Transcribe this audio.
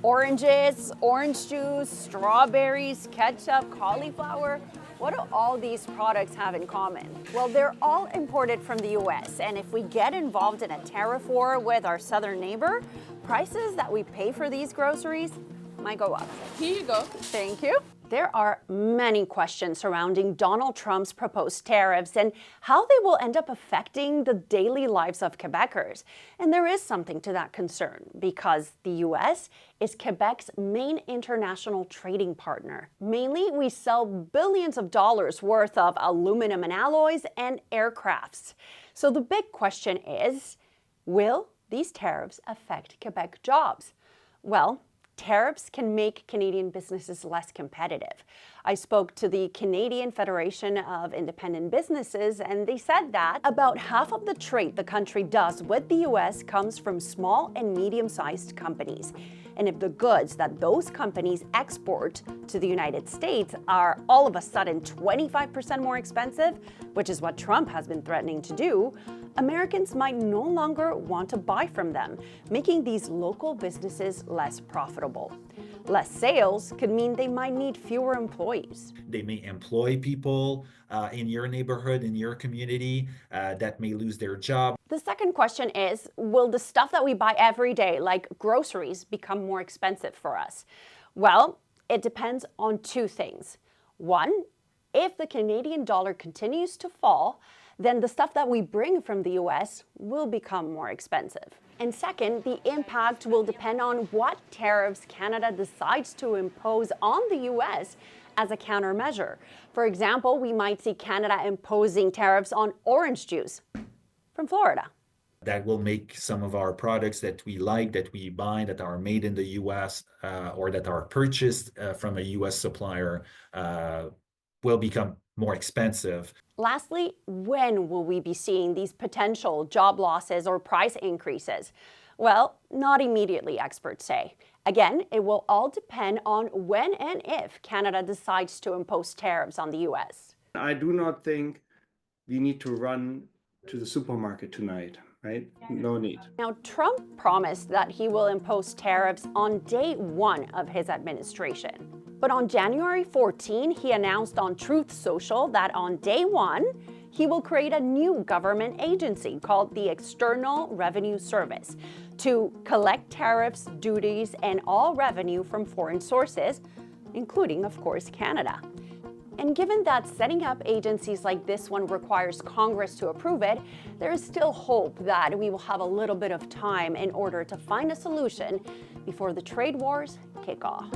Oranges, orange juice, strawberries, ketchup, cauliflower. What do all these products have in common? Well, they're all imported from the US, and if we get involved in a tariff war with our southern neighbor, prices that we pay for these groceries might go up. Here you go. Thank you. There are many questions surrounding Donald Trump's proposed tariffs and how they will end up affecting the daily lives of Quebecers. And there is something to that concern because the US is Quebec's main international trading partner. Mainly, we sell billions of dollars worth of aluminum and alloys and aircrafts. So the big question is, will these tariffs affect Quebec jobs? Well, tariffs can make Canadian businesses less competitive. I spoke to the Canadian Federation of Independent Businesses, and they said that about half of the trade the country does with the US comes from small and medium-sized companies. And if the goods that those companies export to the United States are all of a sudden 25% more expensive, which is what Trump has been threatening to do, Americans might no longer want to buy from them, making these local businesses less profitable. Less sales could mean they might need fewer employees. They may employ people in your neighborhood, in your community, that may lose their job. The second question is, will the stuff that we buy every day, like groceries, become more expensive for us? Well, it depends on two things. One, if the Canadian dollar continues to fall, then the stuff that we bring from the US will become more expensive. And second, the impact will depend on what tariffs Canada decides to impose on the US as a countermeasure. For example, we might see Canada imposing tariffs on orange juice from Florida. That will make some of our products that we like, that we buy, that are made in the US or that are purchased from a US supplier will become more expensive. Lastly, when will we be seeing these potential job losses or price increases? Well, not immediately, experts say. Again, it will all depend on when and if Canada decides to impose tariffs on the US. I do not think we need to run to the supermarket tonight, right? No need. Now, Trump promised that he will impose tariffs on day one of his administration. But on January 14, he announced on Truth Social that on day one, he will create a new government agency called the External Revenue Service to collect tariffs, duties, and all revenue from foreign sources, including, of course, Canada. And given that setting up agencies like this one requires Congress to approve it, there is still hope that we will have a little bit of time in order to find a solution before the trade wars kick off.